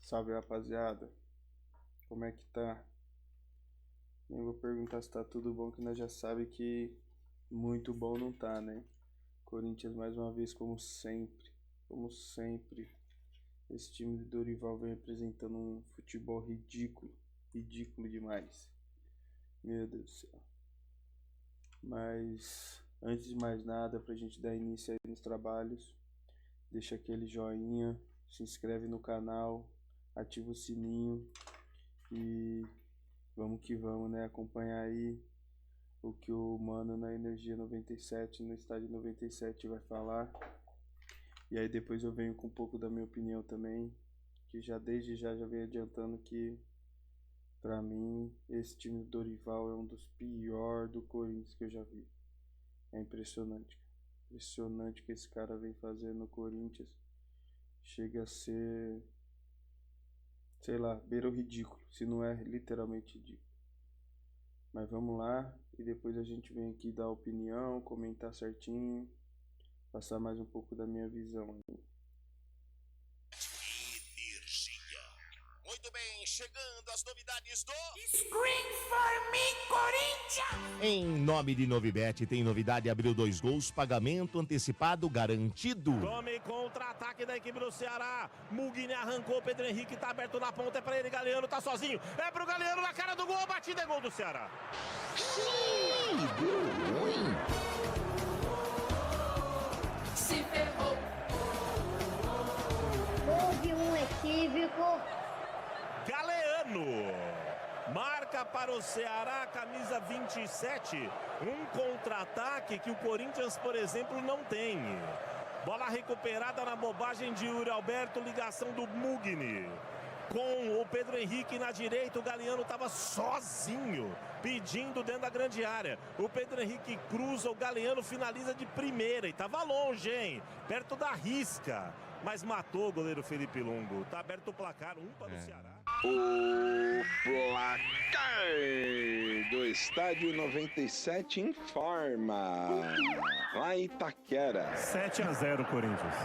Salve, rapaziada. Como é que tá? Eu vou perguntar se tá tudo bom, que nós já sabe que muito bom não tá, né? Corinthians mais uma vez, como sempre. Como sempre. Esse time de Dorival vem representando um futebol ridículo. Ridículo demais. Meu Deus do céu. Mas, antes de mais nada, pra gente dar início aí nos trabalhos, deixa aquele joinha, se inscreve no canal, ativa o sininho e vamos que vamos, né? Acompanhar aí o que o mano na Energia 97, no Estádio 97 vai falar. E aí depois eu venho com um pouco da minha opinião também, que já desde já venho adiantando que pra mim esse time do Dorival é um dos piores do Corinthians que eu já vi. É impressionante. Impressionante o que esse cara vem fazendo no Corinthians. Chega a ser, sei lá, beira o ridículo, se não é literalmente ridículo. Mas vamos lá e depois a gente vem aqui dar opinião, comentar certinho, passar mais um pouco da minha visão. Energia. Muito bem, chegando as novidades do Scream for me, Corinthians! Em nome de Novibet, tem novidade, abriu 2 gols, pagamento antecipado garantido. Tome contra-ataque da equipe do Ceará. Mugni arrancou, Pedro Henrique tá aberto na ponta, é pra ele, Galeano tá sozinho. É pro Galeano na cara do gol, batida é gol do Ceará. Deu ruim. Se ferrou! Houve um equívoco. Galeano marca para o Ceará, camisa 27. Um contra-ataque que o Corinthians, por exemplo, não tem. Bola recuperada na bobagem de Yuri Alberto, ligação do Mugni. Com o Pedro Henrique na direita, o Galeano estava sozinho, pedindo dentro da grande área. O Pedro Henrique cruza, o Galeano finaliza de primeira e estava longe, hein? Perto da risca. Mas matou o goleiro Felipe Longo. Tá aberto o placar, 1 para o Ceará. O placar do Estádio 97 informa. Lá em Itaquera. 7-0 Corinthians.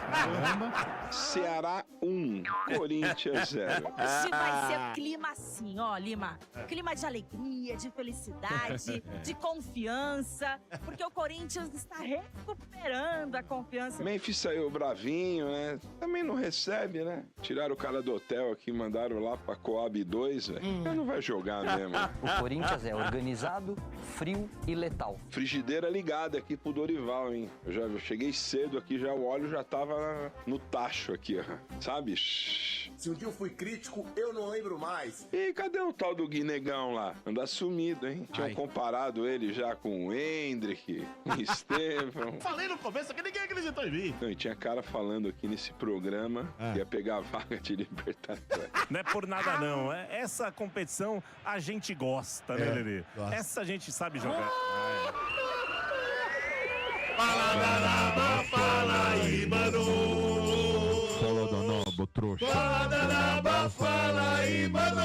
Ceará 1, Corinthians 0. Hoje vai ser clima assim, ó, Lima. Clima de alegria, de felicidade, de confiança. Porque o Corinthians está recuperando a confiança. Memphis saiu bravinho, né? Também não recebe, né? Tiraram o cara do hotel aqui, mandaram lá pra Coab 2, velho. Ele não vai jogar mesmo. O Corinthians é organizado, frio e letal. Frigideira ligada aqui pro Dorival, hein? Eu cheguei cedo aqui, já o óleo já tava no tacho aqui, ó. Sabe? Se um dia eu fui crítico, eu não lembro mais. E cadê o tal do Guinegão lá? Anda sumido, hein? Tinham comparado ele já com o Hendrick, com o Estevão. Falei no começo que ninguém acreditou em mim. Não, e tinha cara falando aqui nesse programa que ia pegar a vaga de Libertadores. Não é por nada não, essa competição a gente gosta, né, Lelê? Essa a gente sabe jogar. Fala danaba, fala aí, mano! Fala danaba, trouxa. Fala danaba, fala aí, mano!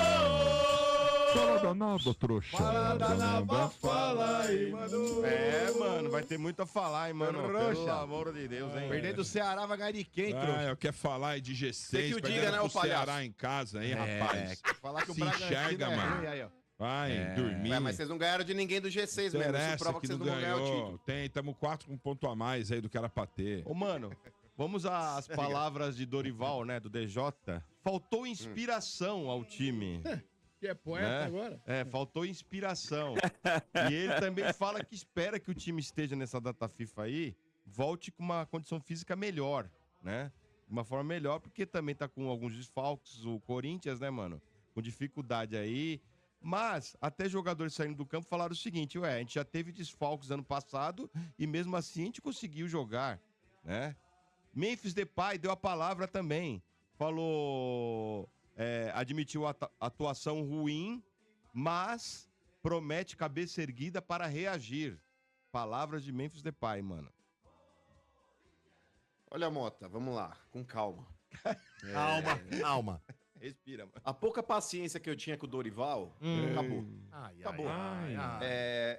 Fala danaba, trouxa. Fala danaba, fala aí, mano! É, mano, vai ter muito a falar, hein, mano? Trouxa. Pelo amor de Deus, hein? Perder do Ceará vai ganhar de quem, trouxa? Eu quero falar de G6, Você que o diga, né, o o palhaço? Ceará em casa, hein, rapaz? Falar que o Se Bragantino enxerga, é mano. ruim, aí, ó. Vai dormir. Ué, mas vocês não ganharam de ninguém do G6 mesmo. Isso Interessa prova que vocês não vão ganhar o título. Tamo 4 com um ponto a mais aí do que era pra ter. Ô, mano, vamos às palavras de Dorival, né, do DJ. Faltou inspiração ao time. Que é poeta agora? É, faltou inspiração. E ele também fala que espera que o time esteja nessa data FIFA aí, volte com uma condição física melhor, né? De uma forma melhor, porque também tá com alguns desfalques, o Corinthians, né, mano? Com dificuldade aí. Mas até jogadores saindo do campo falaram o seguinte, a gente já teve desfalques ano passado e mesmo assim a gente conseguiu jogar, né? Memphis Depay deu a palavra também. Falou, admitiu a atuação ruim, mas promete cabeça erguida para reagir. Palavras de Memphis Depay, mano. Olha, Mota, vamos lá, com calma. Calma. Respira, mano. A pouca paciência que eu tinha com o Dorival, acabou. Acabou.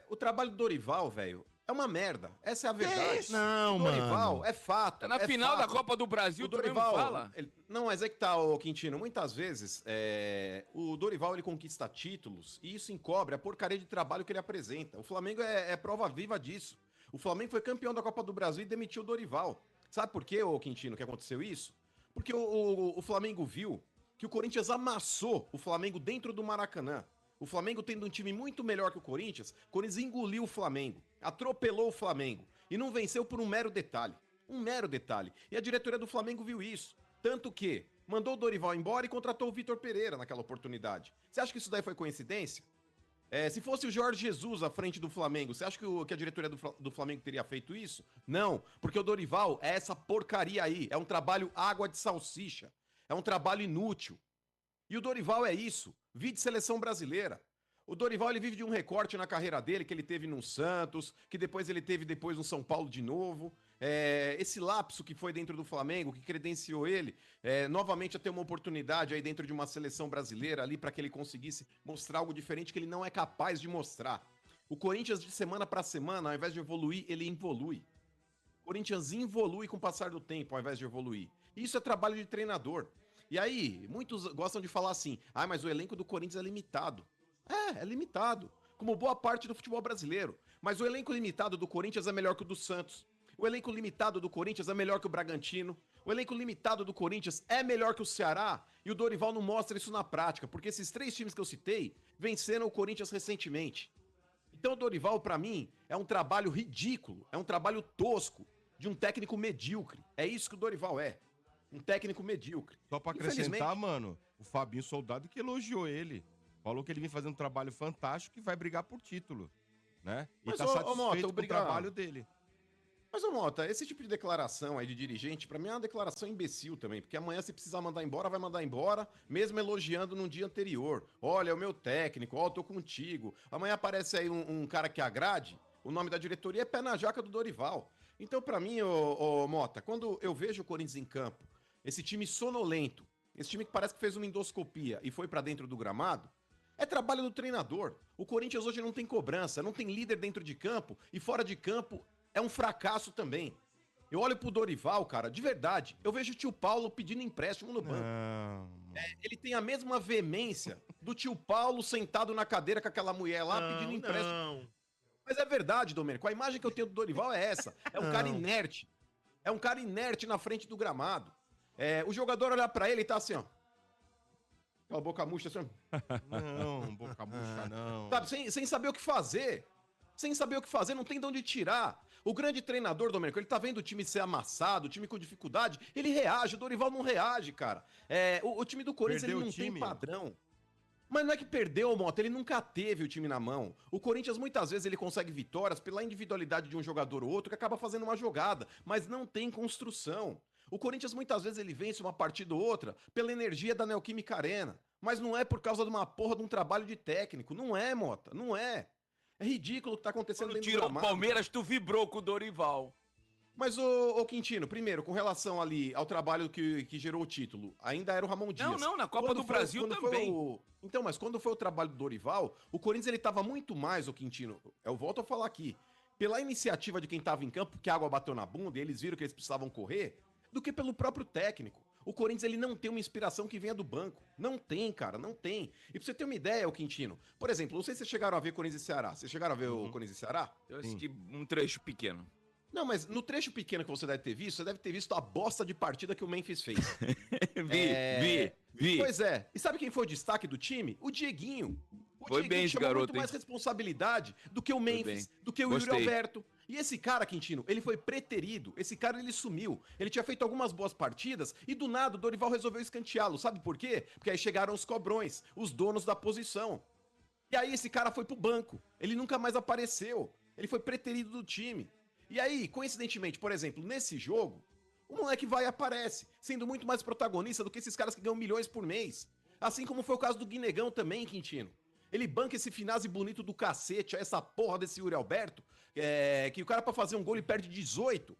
O trabalho do Dorival, velho, é uma merda. Essa é a verdade. isso? Não, o Dorival mano. é fato. Tá na final da Copa do Brasil, o tu mesmo Dorival fala. Não, mas é que tá, ô Quintino. Muitas vezes o Dorival ele conquista títulos e isso encobre a porcaria de trabalho que ele apresenta. O Flamengo é prova viva disso. O Flamengo foi campeão da Copa do Brasil e demitiu o Dorival. Sabe por quê, ô Quintino, que aconteceu isso? Porque o Flamengo viu que o Corinthians amassou o Flamengo dentro do Maracanã. O Flamengo tendo um time muito melhor que o Corinthians engoliu o Flamengo, atropelou o Flamengo e não venceu por um mero detalhe. Um mero detalhe. E a diretoria do Flamengo viu isso. Tanto que mandou o Dorival embora e contratou o Vitor Pereira naquela oportunidade. Você acha que isso daí foi coincidência? Se fosse o Jorge Jesus à frente do Flamengo, você acha que a diretoria do Flamengo teria feito isso? Não, porque o Dorival é essa porcaria aí. É um trabalho água de salsicha. É um trabalho inútil. E o Dorival é isso. Vide seleção brasileira. O Dorival ele vive de um recorte na carreira dele, que ele teve no Santos, que depois ele teve no São Paulo de novo. Esse lapso que foi dentro do Flamengo, que credenciou ele novamente a ter uma oportunidade aí dentro de uma seleção brasileira ali para que ele conseguisse mostrar algo diferente que ele não é capaz de mostrar. O Corinthians de semana para semana, ao invés de evoluir, ele involui. O Corinthians involui com o passar do tempo, ao invés de evoluir. Isso é trabalho de treinador. E aí, muitos gostam de falar assim, mas o elenco do Corinthians é limitado. É limitado, como boa parte do futebol brasileiro. Mas o elenco limitado do Corinthians é melhor que o do Santos. O elenco limitado do Corinthians é melhor que o Bragantino. O elenco limitado do Corinthians é melhor que o Ceará. E o Dorival não mostra isso na prática, porque esses 3 times que eu citei venceram o Corinthians recentemente. Então o Dorival, pra mim, é um trabalho ridículo, é um trabalho tosco de um técnico medíocre. É isso que o Dorival é. Um técnico medíocre. Só pra acrescentar, mano, o Fabinho Soldado que elogiou ele. Falou que ele vem fazendo um trabalho fantástico e vai brigar por título, né? E Mas, tá satisfeito com o trabalho dele. Mas, ô Mota, esse tipo de declaração aí de dirigente, pra mim é uma declaração imbecil também, porque amanhã se precisar mandar embora, vai mandar embora, mesmo elogiando num dia anterior. Olha, é o meu técnico, eu tô contigo. Amanhã aparece aí um cara que agrade, o nome da diretoria é pé na jaca do Dorival. Então, pra mim, ô Mota, quando eu vejo o Corinthians em campo, esse time sonolento, esse time que parece que fez uma endoscopia e foi pra dentro do gramado, é trabalho do treinador. O Corinthians hoje não tem cobrança, não tem líder dentro de campo e fora de campo é um fracasso também. Eu olho pro Dorival, cara, de verdade, eu vejo o tio Paulo pedindo empréstimo no banco. Ele tem a mesma veemência do tio Paulo sentado na cadeira com aquela mulher lá pedindo empréstimo. Mas é verdade, Domênico, a imagem que eu tenho do Dorival é essa. É um cara inerte. É um cara inerte na frente do gramado. O jogador olhar pra ele e tá assim, ó. Aquela boca murcha assim. Não, boca murcha não. Sabe, sem saber o que fazer. Sem saber o que fazer, não tem de onde tirar. O grande treinador, Domênico, ele tá vendo o time ser amassado, o time com dificuldade, ele reage, o Dorival não reage, cara. O time do Corinthians, ele não tem padrão. Mas não é que perdeu, Mota, ele nunca teve o time na mão. O Corinthians, muitas vezes, ele consegue vitórias pela individualidade de um jogador ou outro que acaba fazendo uma jogada, mas não tem construção. O Corinthians, muitas vezes, ele vence uma partida ou outra pela energia da Neoquímica Arena, mas não é por causa de uma porra de um trabalho de técnico. Não é, Mota, não é. É ridículo o que tá acontecendo dentro do tirou o gramado. Palmeiras, tu vibrou com o Dorival. Mas, ô Quintino, primeiro, com relação ali ao trabalho que gerou o título, ainda era o Ramon Dias. Não, na Copa do Brasil também. Então, mas quando foi o trabalho do Dorival, o Corinthians ele tava muito mais, ô Quintino, eu volto a falar aqui, pela iniciativa de quem tava em campo, que a água bateu na bunda e eles viram que eles precisavam correr, do que pelo próprio técnico. O Corinthians ele não tem uma inspiração que venha do banco. Não tem, cara, não tem. E pra você ter uma ideia, ô Quintino, por exemplo, não sei se vocês chegaram a ver Corinthians e Ceará. Vocês chegaram a ver o Corinthians e Ceará? Eu assisti um trecho pequeno. Não, mas no trecho pequeno que você deve ter visto, você deve ter visto a bosta de partida que o Memphis fez. Vi. Pois é. E sabe quem foi o destaque do time? O Dieguinho. Foi bem esse garoto, muito mais responsabilidade do que o Memphis, do que o Yuri Alberto. E esse cara, Quintino, ele foi preterido. Esse cara, ele sumiu. Ele tinha feito algumas boas partidas e do nada o Dorival resolveu escanteá-lo. Sabe por quê? Porque aí chegaram os cobrões, os donos da posição. E aí esse cara foi pro banco. Ele nunca mais apareceu. Ele foi preterido do time. E aí, coincidentemente, por exemplo, nesse jogo, o moleque vai e aparece, sendo muito mais protagonista do que esses caras que ganham milhões por mês. Assim como foi o caso do Guinegão também, Quintino. Ele banca esse finase bonito do cacete, essa porra desse Yuri Alberto, que o cara pra fazer um gol ele perde 18.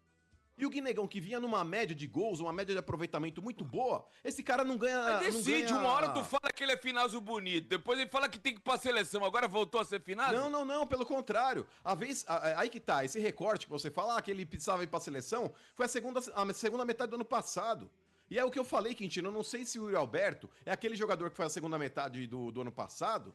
E o Guinegão, que vinha numa média de gols, uma média de aproveitamento muito boa, esse cara não ganha... Mas decide, não ganha... uma hora tu fala que ele é finado bonito, depois ele fala que tem que ir pra seleção, agora voltou a ser finado? Não, pelo contrário. Aí que tá, esse recorte que você fala, que ele precisava ir pra seleção, foi a segunda metade do ano passado. E é o que eu falei, Quintino, eu não sei se o Yuri Alberto é aquele jogador que foi a segunda metade do ano passado,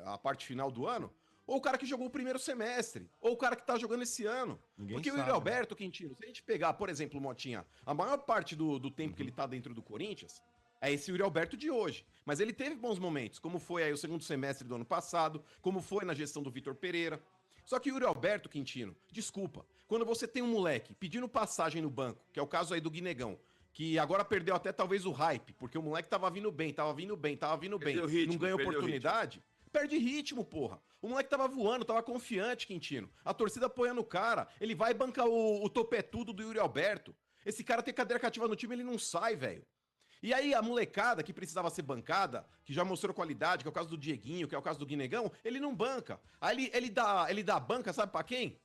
a parte final do ano, ou o cara que jogou o primeiro semestre, ou o cara que tá jogando esse ano. Porque o Yuri Alberto, Quintino, se a gente pegar, por exemplo, o Motinha, a maior parte do tempo que ele tá dentro do Corinthians é esse Yuri Alberto de hoje. Mas ele teve bons momentos, como foi aí o segundo semestre do ano passado, como foi na gestão do Vitor Pereira. Só que o Yuri Alberto, Quintino, desculpa, quando você tem um moleque pedindo passagem no banco, que é o caso aí do Guinegão, que agora perdeu até talvez o hype, porque o moleque tava vindo bem, não ganha oportunidade, perde ritmo, porra. O moleque tava voando, tava confiante, Quintino. A torcida apoiando o cara, ele vai bancar o topetudo do Yuri Alberto. Esse cara tem cadeira cativa no time, ele não sai, velho. E aí a molecada que precisava ser bancada, que já mostrou qualidade, que é o caso do Dieguinho, que é o caso do Guinegão, ele não banca. Aí ele dá banca, sabe pra quem?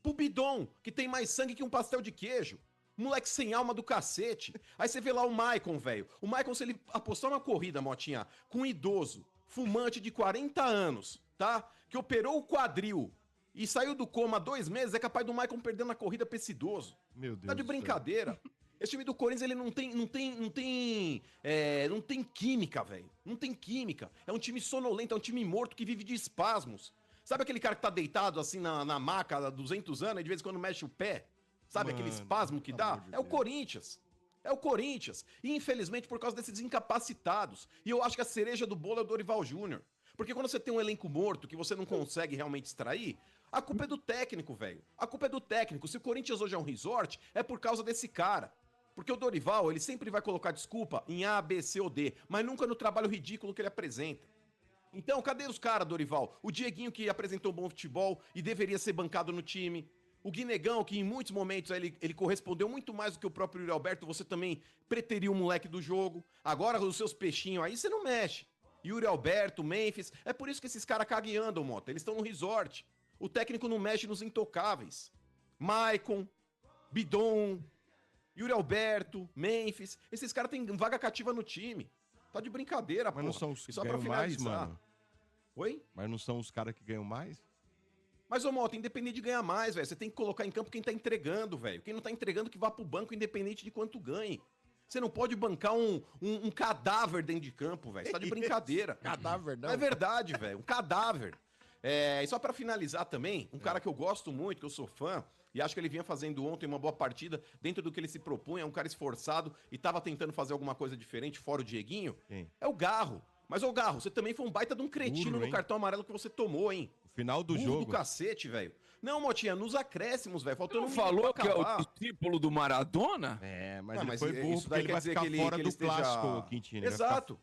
Pro Bidon, que tem mais sangue que um pastel de queijo. Moleque sem alma do cacete. Aí você vê lá o Maicon, velho. O Maicon, se ele apostar uma corrida, Motinha, com um idoso, fumante de 40 anos, tá? Que operou o quadril e saiu do coma há 2 meses, é capaz do Maicon perdendo a corrida pra esse idoso. Meu Deus. Tá de brincadeira. Esse time do Corinthians, ele não tem química, velho. Não tem química. É um time sonolento, é um time morto que vive de espasmos. Sabe aquele cara que tá deitado assim na maca há 200 anos e de vez em quando mexe o pé? Sabe aquele espasmo que dá? É o Corinthians. É o Corinthians. E infelizmente por causa desses incapacitados. E eu acho que a cereja do bolo é o Dorival Júnior. Porque quando você tem um elenco morto que você não consegue realmente extrair, a culpa é do técnico, velho. A culpa é do técnico. Se o Corinthians hoje é um resort, é por causa desse cara. Porque o Dorival, ele sempre vai colocar desculpa em A, B, C ou D, mas nunca no trabalho ridículo que ele apresenta. Então, cadê os caras, Dorival? O Dieguinho, que apresentou um bom futebol e deveria ser bancado no time. O Guinegão, que em muitos momentos ele correspondeu muito mais do que o próprio Yuri Alberto, você também preteriu o moleque do jogo. Agora, os seus peixinhos aí, você não mexe. Yuri Alberto, Memphis, é por isso que esses caras cagam e andam, Mota. Eles estão no resort. O técnico não mexe nos intocáveis. Maicon, Bidon, Yuri Alberto, Memphis, esses caras têm vaga cativa no time. Tá de brincadeira, Mas não são os que só ganham pra mais, finalizar. mano? Oi? Mas não são os caras que ganham mais? Mas, ô Mota, independente de ganhar mais, velho, você tem que colocar em campo quem tá entregando, velho. Quem não tá entregando que vá pro banco, independente de quanto ganhe. Você não pode bancar um cadáver dentro de campo, velho. Você tá de brincadeira. Cadáver, não. É verdade, velho. Um cadáver. E só pra finalizar também, um cara que eu gosto muito, que eu sou fã, e acho que ele vinha fazendo ontem uma boa partida, dentro do que ele se propunha, é um cara esforçado e tava tentando fazer alguma coisa diferente, fora o Dieguinho, é o Garro. Mas, ô Garro, você também foi um baita de um cretino Burro, no hein? cartão amarelo que você tomou, hein? No final do Burro jogo. do cacete, velho. Não, Motinha, nos acréscimos, velho. Faltando Não um falou minuto pra que é o acabar. discípulo do Maradona? É, mas Ah, ele mas foi burro isso porque daí ele quer vai dizer ficar que ele- fora que do ele esteja- clássico, Quintino. Ele vai Exato.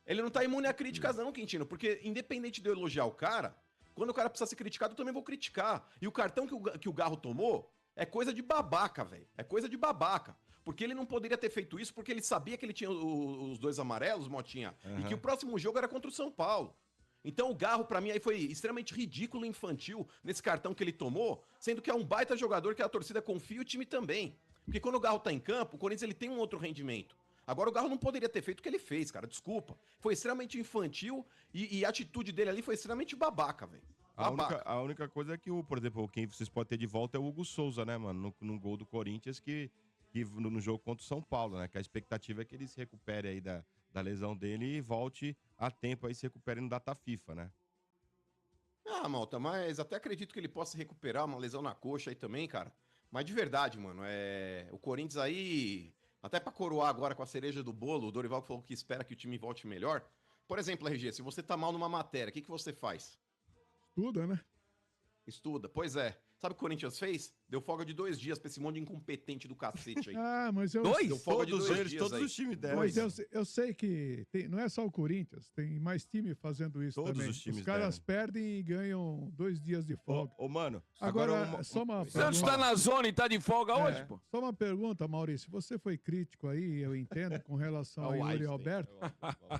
Ele não tá imune a críticas, não, Quintino. Porque, independente de eu elogiar o cara, quando o cara precisa ser criticado, eu também vou criticar. E o cartão que o Garro tomou é coisa de babaca, velho. É coisa de babaca. Porque ele não poderia ter feito isso porque ele sabia que ele tinha os 2 amarelos, Motinha, e que o próximo jogo era contra o São Paulo. Então o Garro, pra mim, aí foi extremamente ridículo e infantil nesse cartão que ele tomou, sendo que é um baita jogador que a torcida confia e o time também. Porque quando o Garro tá em campo, o Corinthians ele tem um outro rendimento. Agora o Garro não poderia ter feito o que ele fez, cara, desculpa. Foi extremamente infantil e a atitude dele ali foi extremamente babaca, velho. A única coisa é que, por exemplo, quem vocês podem ter de volta é o Hugo Souza, né, mano? No gol do Corinthians, que no jogo contra o São Paulo, né? Que a expectativa é que ele se recupere aí da lesão dele e volte a tempo aí, se recupere no data FIFA, né? Ah, Malta, mas até acredito que ele possa recuperar uma lesão na coxa aí também, cara. Mas de verdade, mano, o Corinthians aí, até pra coroar agora com a cereja do bolo, o Dorival falou que espera que o time volte melhor. Por exemplo, RG, se você tá mal numa matéria, o que você faz? Estuda, né? Estuda. Pois é. Sabe o que o Corinthians fez? Deu folga de 2 dias pra esse monte de incompetente do cacete aí. Ah, mas eu... Deu folga de 2 dias todos aí. os times deram. Mas eu sei que não é só o Corinthians, tem mais time fazendo isso Todos também. os times caras perdem e ganham 2 dias de folga. Ô, mano, Agora só uma Santos tá na zona e tá de folga hoje, pô. Só uma pergunta, Maurício. Você foi crítico aí, eu entendo, com relação ao Yuri Alberto.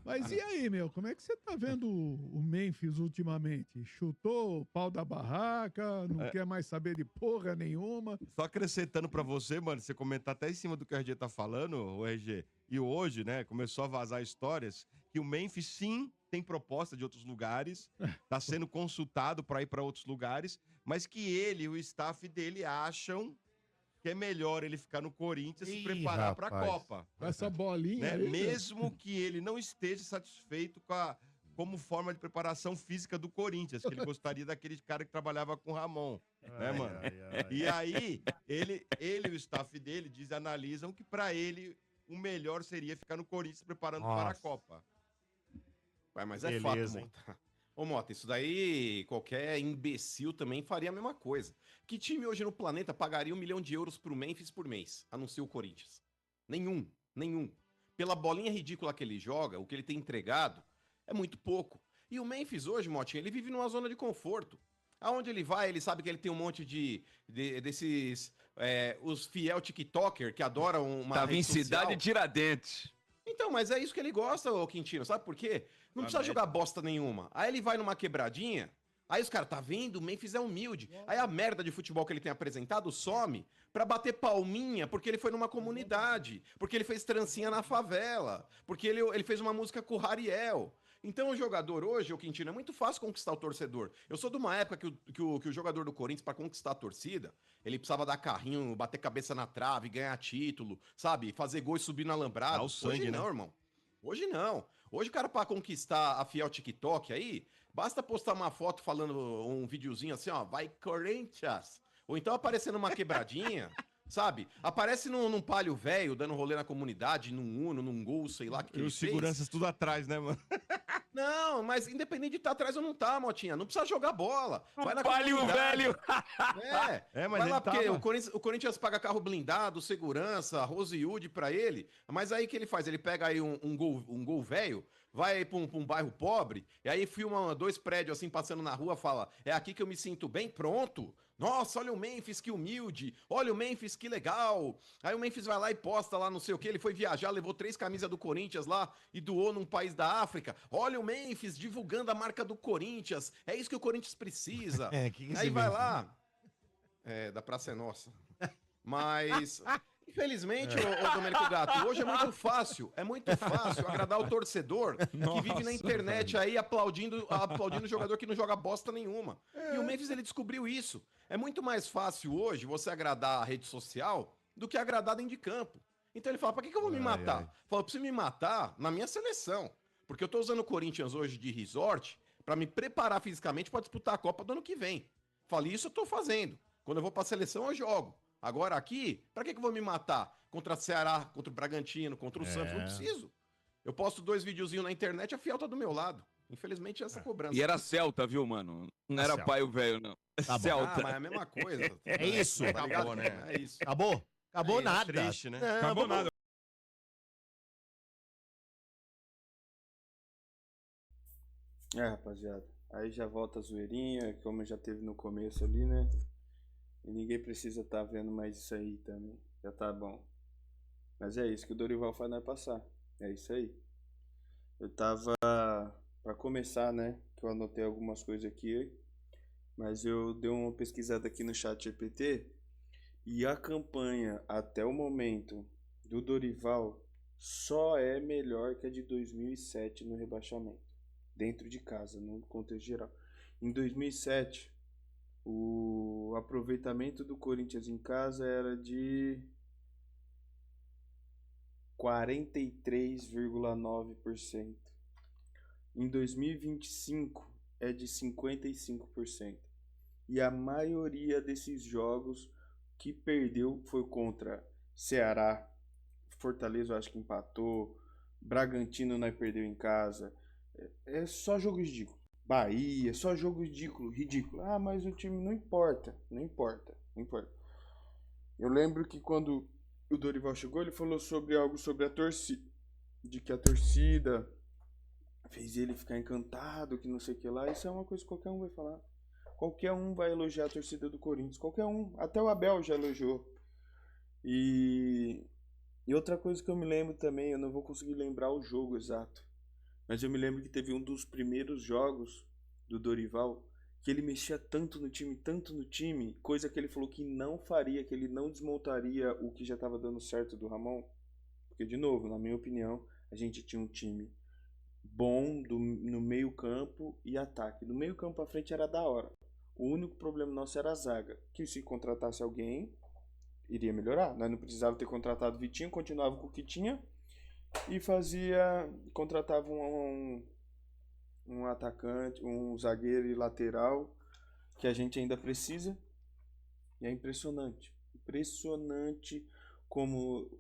Mas e aí, meu? Como é que você tá vendo o Memphis ultimamente? Chutou o pau da barraca, não quer mais saber de porra nenhuma. nenhuma. Só acrescentando pra você, mano, você comentar até em cima do que o RG tá falando, o RG, e hoje, né, começou a vazar histórias que o Memphis, sim, tem proposta de outros lugares, tá sendo consultado pra ir pra outros lugares, mas que ele e o staff dele acham que é melhor ele ficar no Corinthians e se preparar pra Copa. Com essa bolinha Né? aí, Mesmo que ele não esteja satisfeito como forma de preparação física do Corinthians, que ele gostaria daquele cara que trabalhava com o Ramon, né, mano? E aí, ele e o staff dele analisam que pra ele o melhor seria ficar no Corinthians se preparando para a Copa. Ué, mas é fato, Mota. Ô, Mota, isso daí qualquer imbecil também faria a mesma coisa. Que time hoje no planeta pagaria 1 milhão de euros pro Memphis por mês, a não ser o Corinthians? Nenhum. Pela bolinha ridícula que ele joga, o que ele tem entregado, é muito pouco. E o Memphis hoje, Motinha, ele vive numa zona de conforto. Aonde ele vai, ele sabe que ele tem um monte desses... os fiel TikToker que adoram uma Tava rede em social. Cidade Tiradentes. Então, mas é isso que ele gosta, ô Quintino, sabe por quê? Não precisa jogar bosta nenhuma. Aí ele vai numa quebradinha, aí os caras, tá vendo? O Memphis é humilde. Aí a merda de futebol que ele tem apresentado some pra bater palminha porque ele foi numa comunidade, porque ele fez trancinha na favela, porque ele fez uma música com o Rariel. Então o jogador hoje, o Quintino, é muito fácil conquistar o torcedor. Eu sou de uma época que o jogador do Corinthians, pra conquistar a torcida, ele precisava dar carrinho, bater cabeça na trave, ganhar título, sabe? Fazer gol e subir no alambrado. Dá o sangue, Hoje não, né? irmão. Hoje não. Hoje o cara, pra conquistar a fiel TikTok aí, basta postar uma foto falando um videozinho assim, ó, vai Corinthians. Ou então aparecer numa quebradinha, sabe? Aparece num palio velho, dando rolê na comunidade, num Uno, num Gol, sei lá o que E ele os fez. seguranças tudo atrás, né, mano? Não, mas independente de estar atrás ou não tá, Motinha, não precisa jogar bola. Vai na Palio comunidade. velho. É, mas Vai ele lá, porque tava... o Corinthians paga carro blindado, segurança, Rosewood pra ele. Mas aí o que ele faz? Ele pega aí um gol velho, vai pra um bairro pobre, e aí filma 2 prédios assim passando na rua, fala: é aqui que eu me sinto bem, pronto. Nossa, olha o Memphis, que humilde. Olha o Memphis, que legal. Aí o Memphis vai lá e posta lá não sei o que. Ele foi viajar, levou 3 camisas do Corinthians lá e doou num país da África. Olha o Memphis divulgando a marca do Corinthians. É isso que o Corinthians precisa. que Aí vai lá. Da Praça é Nossa. Mas, infelizmente, ô Domênico Gato, hoje é muito fácil agradar o torcedor que vive na internet aí aplaudindo o jogador que não joga bosta nenhuma. E o Memphis, ele descobriu isso. É muito mais fácil hoje você agradar a rede social do que agradar dentro de campo. Então ele fala, pra que eu vou me matar? Fala, eu preciso me matar na minha seleção. Porque eu tô usando o Corinthians hoje de resort pra me preparar fisicamente pra disputar a Copa do ano que vem. Falei, isso eu tô fazendo. Quando eu vou pra seleção, eu jogo. Agora aqui, pra que eu vou me matar? Contra o Ceará, contra o Bragantino, contra o Santos? Não preciso. Eu posto 2 videozinhos na internet, a Fiel tá do meu lado. Infelizmente, essa cobrança. E era Celta, viu, mano? Não era Celta. pai o velho, não. Tá bom. Celta. Mas é a mesma coisa. É isso. Tá ligado? Acabou, né? É isso. Acabou? Acabou É, nada. triste, né? Não, Acabou vamos- nada. Rapaziada, aí já volta a zoeirinha, como já teve no começo ali, né? E ninguém precisa estar vendo mais isso aí também. Já tá bom. Mas é isso que o Dorival faz nós passar. É isso aí. Eu tava, pra começar, né? Que eu anotei algumas coisas aqui, mas eu dei uma pesquisada aqui no chat GPT e a campanha até o momento do Dorival só é melhor que a de 2007 no rebaixamento. Dentro de casa, no contexto geral. Em 2007, o aproveitamento do Corinthians em casa era de 43,9%. Em 2025 é de 55%. E a maioria desses jogos que perdeu foi contra Ceará, Fortaleza eu acho que empatou, Bragantino nós perdeu em casa. É só jogo ridículo. Bahia, só jogo ridículo. Ah, mas o time não importa. Não importa. Eu lembro que quando o Dorival chegou, ele falou sobre algo sobre a torcida. De que a torcida fez ele ficar encantado, que não sei o que lá. Isso é uma coisa que qualquer um vai falar. Qualquer um vai elogiar a torcida do Corinthians. Qualquer um. Até o Abel já elogiou. E outra coisa que eu me lembro também, eu não vou conseguir lembrar o jogo exato. Mas eu me lembro que teve um dos primeiros jogos do Dorival que ele mexia tanto no time, coisa que ele falou que não faria, que ele não desmontaria o que já estava dando certo do Ramon. Porque, de novo, na minha opinião, a gente tinha um time bom no meio campo e ataque. No meio campo à frente era da hora. O único problema nosso era a zaga, que se contratasse alguém, iria melhorar. Nós não precisava ter contratado o Vitinho, continuava com o que tinha e contratava um atacante, um zagueiro e lateral, que a gente ainda precisa. E é impressionante. Impressionante como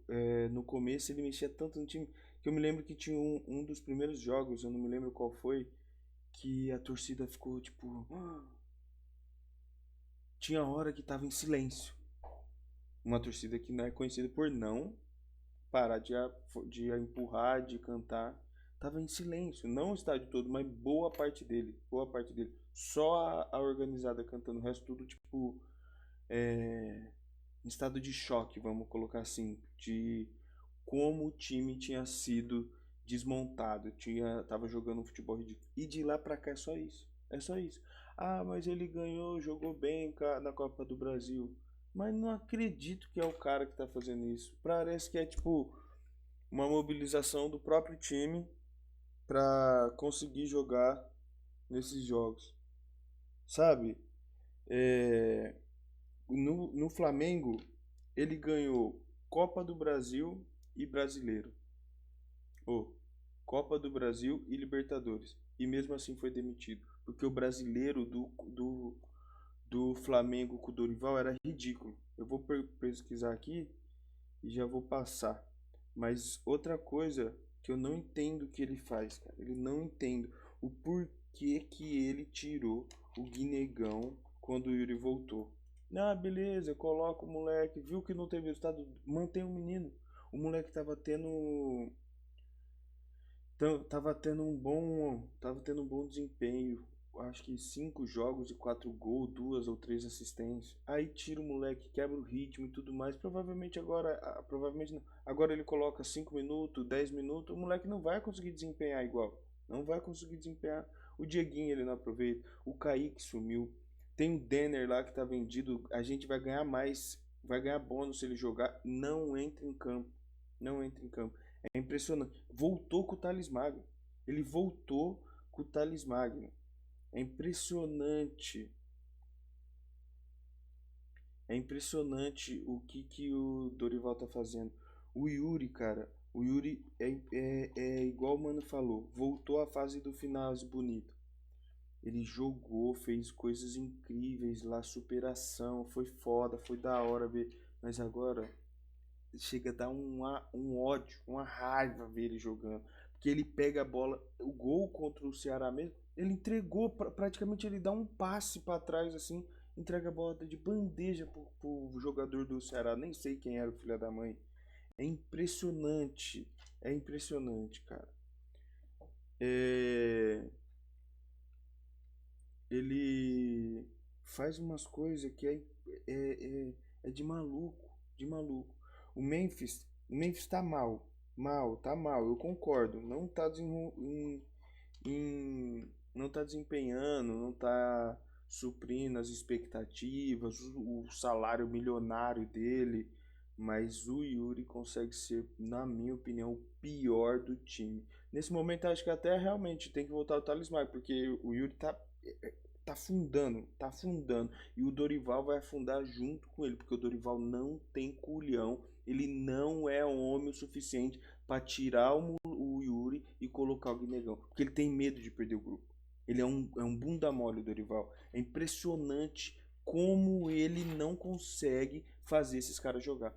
no começo ele mexia tanto no time, que eu me lembro que tinha um dos primeiros jogos, eu não me lembro qual foi, que a torcida ficou tipo... Tinha hora que tava em silêncio. Uma torcida que não é conhecida por não parar de empurrar, de cantar. Tava em silêncio, não o estádio todo, mas boa parte dele. Só a organizada cantando, o resto tudo tipo em estado de choque, vamos colocar assim, de como o time tinha sido desmontado, tava jogando um futebol ridículo. E de lá pra cá é só isso. Ah, mas ele ganhou, jogou bem na Copa do Brasil. Mas não acredito que é o cara que tá fazendo isso. Parece que é tipo uma mobilização do próprio time pra conseguir jogar nesses jogos. Sabe? No Flamengo, ele ganhou Copa do Brasil e Brasileiro. Copa do Brasil e Libertadores. E mesmo assim foi demitido. Porque o brasileiro do Flamengo com o Dorival era ridículo. Eu vou pesquisar aqui e já vou passar. Mas outra coisa que eu não entendo que ele faz, cara. Eu não entendo o porquê que ele tirou o Guinegão quando o Yuri voltou. Ah, beleza, coloca o moleque. Viu que não teve resultado? Mantém o menino. O moleque tava tendo um bom desempenho. Acho que 5 jogos e 4 gols, 2 ou 3 assistências. Aí tira o moleque, quebra o ritmo e tudo mais. Provavelmente não. Agora ele coloca 5 minutos, 10 minutos, o moleque não vai conseguir desempenhar igual. Não vai conseguir desempenhar. O Dieguinho ele não aproveita. O Kaique sumiu. Tem o Denner lá que tá vendido. A gente vai ganhar mais, vai ganhar bônus se ele jogar. Não entra em campo. É impressionante. Voltou com o Thales Magno. Ele voltou com o Thales Magno. É impressionante. É impressionante o que o Dorival tá fazendo. O Yuri, cara. O Yuri é igual o Mano falou. Voltou à fase do final bonito. Ele jogou, fez coisas incríveis lá, superação. Foi foda, foi da hora ver. Mas agora chega a dar um ódio, uma raiva ver ele jogando. Porque ele pega a bola, o gol contra o Ceará mesmo, ele entregou, praticamente ele dá um passe pra trás assim, entrega a bola de bandeja pro jogador do Ceará. Nem sei quem era o filho da mãe. É impressionante, cara. Ele faz umas coisas que é de maluco, O Memphis tá mal, eu concordo. Não tá desempenhando, não tá suprindo as expectativas, o salário milionário dele, mas o Yuri consegue ser, na minha opinião, o pior do time. Nesse momento, acho que até realmente tem que voltar o Thales Magno, porque o Yuri tá afundando. E o Dorival vai afundar junto com ele, porque o Dorival não tem culhão. Ele não é homem o suficiente para tirar o Yuri e colocar o Guinegão, porque ele tem medo de perder o grupo. Ele é um bunda mole, o Dorival. É impressionante como ele não consegue fazer esses caras jogar.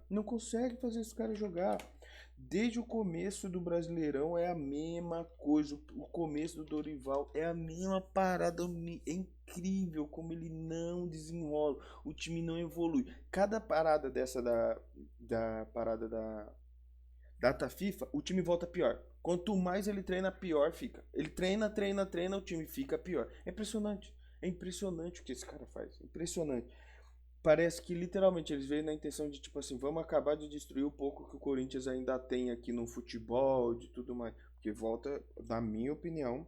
Desde o começo do Brasileirão é a mesma coisa. O começo do Dorival é a mesma parada. É incrível como ele não desenrola. O time não evolui. Cada parada dessa da parada da data FIFA, o time volta pior. Quanto mais ele treina, pior fica. Ele treina, o time fica pior. É impressionante. É impressionante o que esse cara faz. Impressionante. Parece que literalmente eles veem na intenção de tipo assim, vamos acabar de destruir o pouco que o Corinthians ainda tem aqui no futebol, de tudo mais. Porque volta, na minha opinião,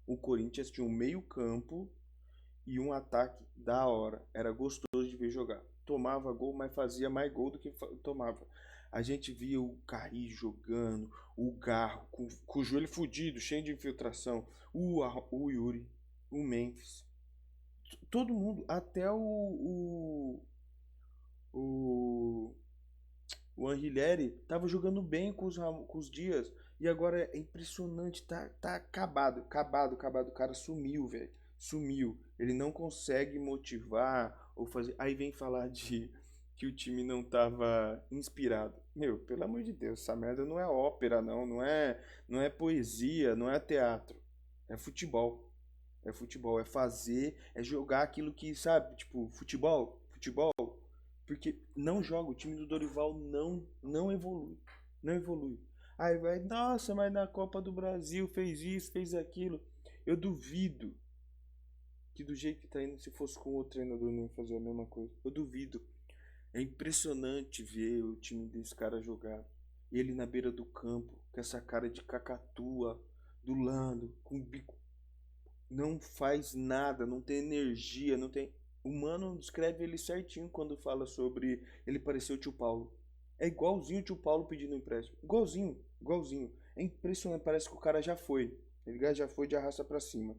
o Corinthians tinha um meio campo e um ataque da hora. Era gostoso de ver jogar. Tomava gol, mas fazia mais gol do que tomava. A gente via o Carri jogando, o Garro com o joelho fudido, cheio de infiltração, o Yuri, o Memphis. Todo mundo, até o Anrileri tava jogando bem com os Dias. E agora é impressionante, tá acabado. O cara sumiu, velho. Sumiu. Ele não consegue motivar ou fazer. Aí vem falar de que o time não tava inspirado. Meu, pelo amor de Deus, essa merda não é ópera, não é poesia, não é teatro. É futebol. É futebol, é fazer, é jogar aquilo que, sabe, tipo, futebol. Porque não joga, o time do Dorival não evolui. Não evolui. Aí vai, nossa, mas na Copa do Brasil fez isso, fez aquilo. Eu duvido que do jeito que tá indo, se fosse com outro treinador, não ia fazer a mesma coisa. Eu duvido. É impressionante ver o time desse cara jogar. Ele na beira do campo, com essa cara de cacatua, do lado, com o bico. Não faz nada, não tem energia, não tem... O Mano descreve ele certinho quando fala sobre ele parecer o tio Paulo. É igualzinho o tio Paulo pedindo empréstimo. Igualzinho. É impressionante, parece que o cara já foi. Ele já foi de arrasta pra cima.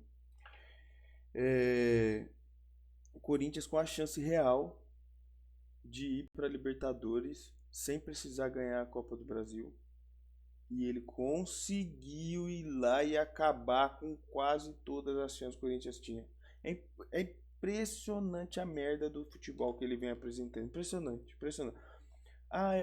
O Corinthians com a chance real de ir pra Libertadores sem precisar ganhar a Copa do Brasil. E ele conseguiu ir lá e acabar com quase todas as chances que o Corinthians tinha. É impressionante a merda do futebol que ele vem apresentando. Impressionante.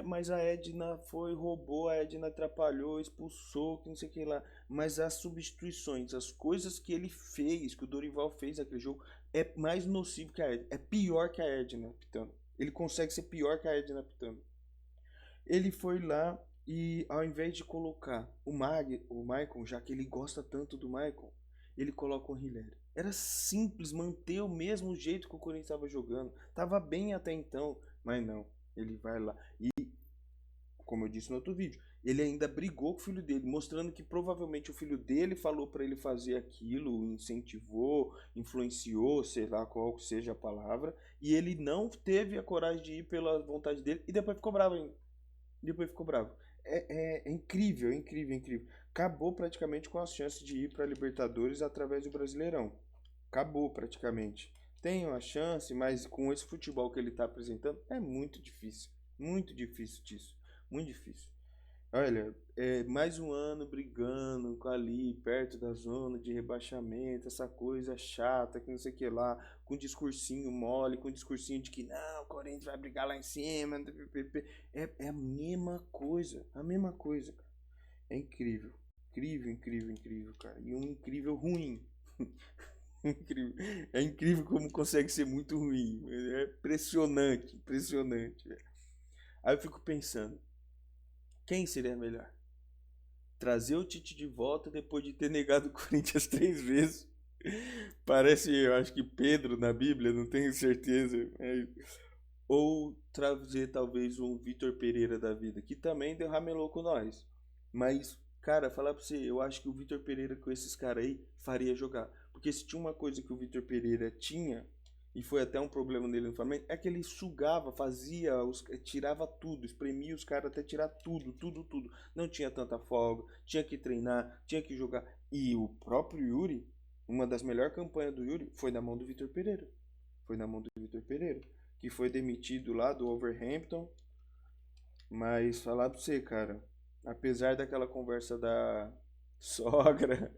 Mas a Edna roubou, a Edna atrapalhou, expulsou, que não sei o que lá. Mas as substituições, as coisas que ele fez, que o Dorival fez naquele jogo, é mais nocivo que a Edna. É pior que a Edna pitando. Ele consegue ser pior que a Edna pitando. Ele foi lá e ao invés de colocar o Maicon, já que ele gosta tanto do Maicon, ele coloca o Hilary. Era simples manter o mesmo jeito que o Corinthians estava jogando. Tava bem até então, mas não. Ele vai lá. E, como eu disse no outro vídeo, ele ainda brigou com o filho dele, mostrando que provavelmente o filho dele falou para ele fazer aquilo, incentivou, influenciou, sei lá qual seja a palavra, e ele não teve a coragem de ir pela vontade dele e depois ficou bravo ainda. É incrível. Acabou praticamente com as chances de ir para Libertadores através do Brasileirão. Acabou praticamente. Tem uma chance, mas com esse futebol que ele está apresentando, é muito difícil. Muito difícil disso. Muito difícil. Olha, mais um ano brigando ali, perto da zona de rebaixamento, essa coisa chata, que não sei o que lá, com discursinho mole, com discursinho de que não, o Corinthians vai brigar lá em cima, é a mesma coisa, cara. É incrível, cara, e um incrível ruim. É incrível como consegue ser muito ruim, é impressionante. Aí eu fico pensando, quem seria melhor? Trazer o Tite de volta depois de ter negado o Corinthians 3 vezes. Parece, eu acho que Pedro na Bíblia, não tenho certeza. Ou trazer talvez um Vitor Pereira da vida, que também derramelou com nós. Mas, cara, falar pra você, eu acho que o Vitor Pereira com esses caras aí faria jogar. Porque se tinha uma coisa que o Vitor Pereira tinha, e foi até um problema dele no Flamengo, é que ele sugava, tirava tudo, espremia os caras até tirar tudo. Não tinha tanta folga, tinha que treinar, tinha que jogar. E o próprio Yuri, uma das melhores campanhas do Yuri, foi na mão do Vitor Pereira. Que foi demitido lá do Wolverhampton. Mas falar pra você, cara, apesar daquela conversa da sogra...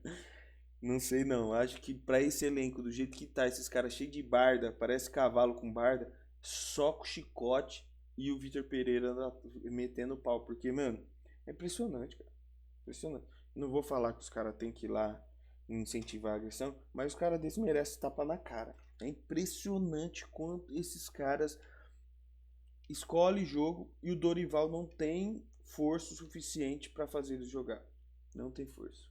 Não sei não, acho que pra esse elenco, do jeito que tá, esses caras cheios de barda, parece cavalo com barda, só com chicote e o Vitor Pereira metendo pau, porque, mano, é impressionante, cara, impressionante. Não vou falar que os caras têm que ir lá incentivar a agressão, mas os caras desses merecem tapa na cara. É impressionante quanto esses caras escolhem jogo e o Dorival não tem força suficiente pra fazer eles jogar. Não tem força.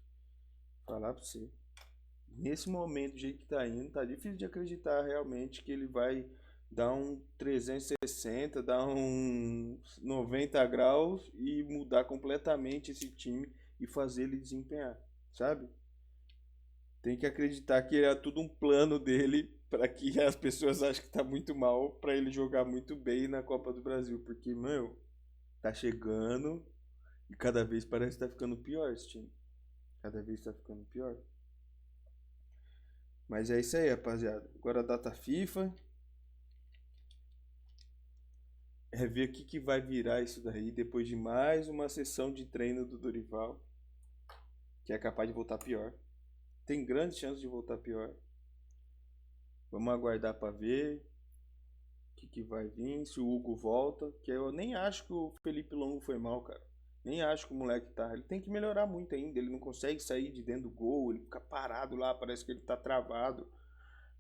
Falar pra você. Nesse momento, do jeito que tá indo, tá difícil de acreditar realmente que ele vai dar um 360, dar um 90 graus e mudar completamente esse time e fazer ele desempenhar, sabe? Tem que acreditar que era tudo um plano dele para que as pessoas achem que tá muito mal, para ele jogar muito bem na Copa do Brasil, porque, meu, tá chegando e cada vez parece que tá ficando pior esse time. Cada vez tá ficando pior. Mas é isso aí, rapaziada. Agora a data FIFA. É ver o que vai virar isso daí depois de mais uma sessão de treino do Dorival, que é capaz de voltar pior. Tem grandes chances de voltar pior. Vamos aguardar para ver o que vai vir, se o Hugo volta, que eu nem acho que o Felipe Longo foi mal, cara. Nem acho que o moleque tá. Ele tem que melhorar muito ainda. Ele não consegue sair de dentro do gol, ele fica parado lá, parece que ele tá travado.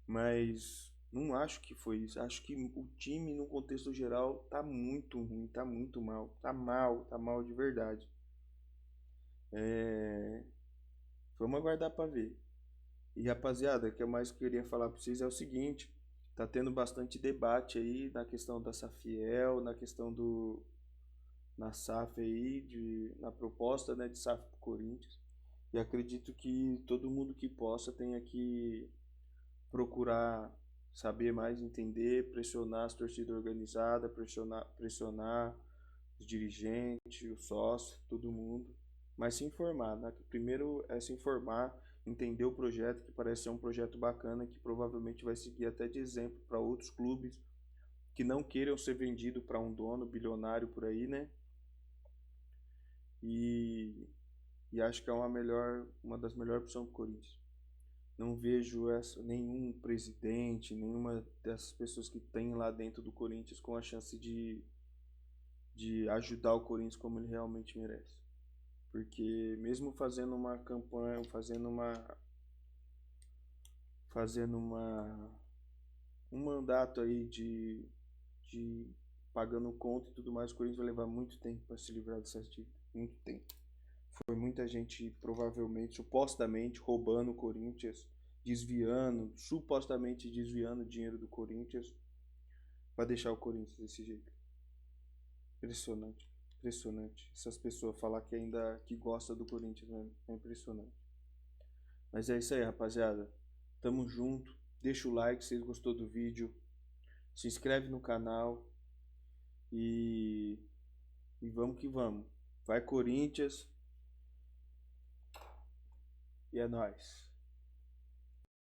Mas não acho que foi isso. Acho que o time, no contexto geral, tá muito ruim, tá muito mal. Tá mal de verdade. Vamos aguardar para ver. E rapaziada, o que eu mais queria falar para vocês é o seguinte: tá tendo bastante debate aí na questão da Safiel, na questão na SAF aí, na proposta, né, de SAF pro Corinthians. E acredito que todo mundo que possa tenha que procurar saber mais, entender, pressionar as torcidas organizadas, pressionar os dirigentes, os sócios, todo mundo. Mas se informar, né? Primeiro é se informar, entender o projeto, que parece ser um projeto bacana, que provavelmente vai seguir até de exemplo para outros clubes que não queiram ser vendidos para um dono bilionário por aí, né? E acho que é uma das melhores opções para o Corinthians. Não vejo nenhum presidente, nenhuma dessas pessoas que tem lá dentro do Corinthians com a chance de ajudar o Corinthians como ele realmente merece. Porque mesmo fazendo uma campanha, um mandato aí de pagando conta e tudo mais, o Corinthians vai levar muito tempo para se livrar dessas dívidas. Muito tempo. Foi muita gente, provavelmente, supostamente, roubando o Corinthians, supostamente desviando dinheiro do Corinthians para deixar o Corinthians desse jeito. Impressionante. Essas pessoas falar que gosta do Corinthians, né? É impressionante. Mas é isso aí, rapaziada. Tamo junto. Deixa o like se vocês gostou do vídeo. Se inscreve no canal. E vamos que vamos. Vai Corinthians. E é nóis.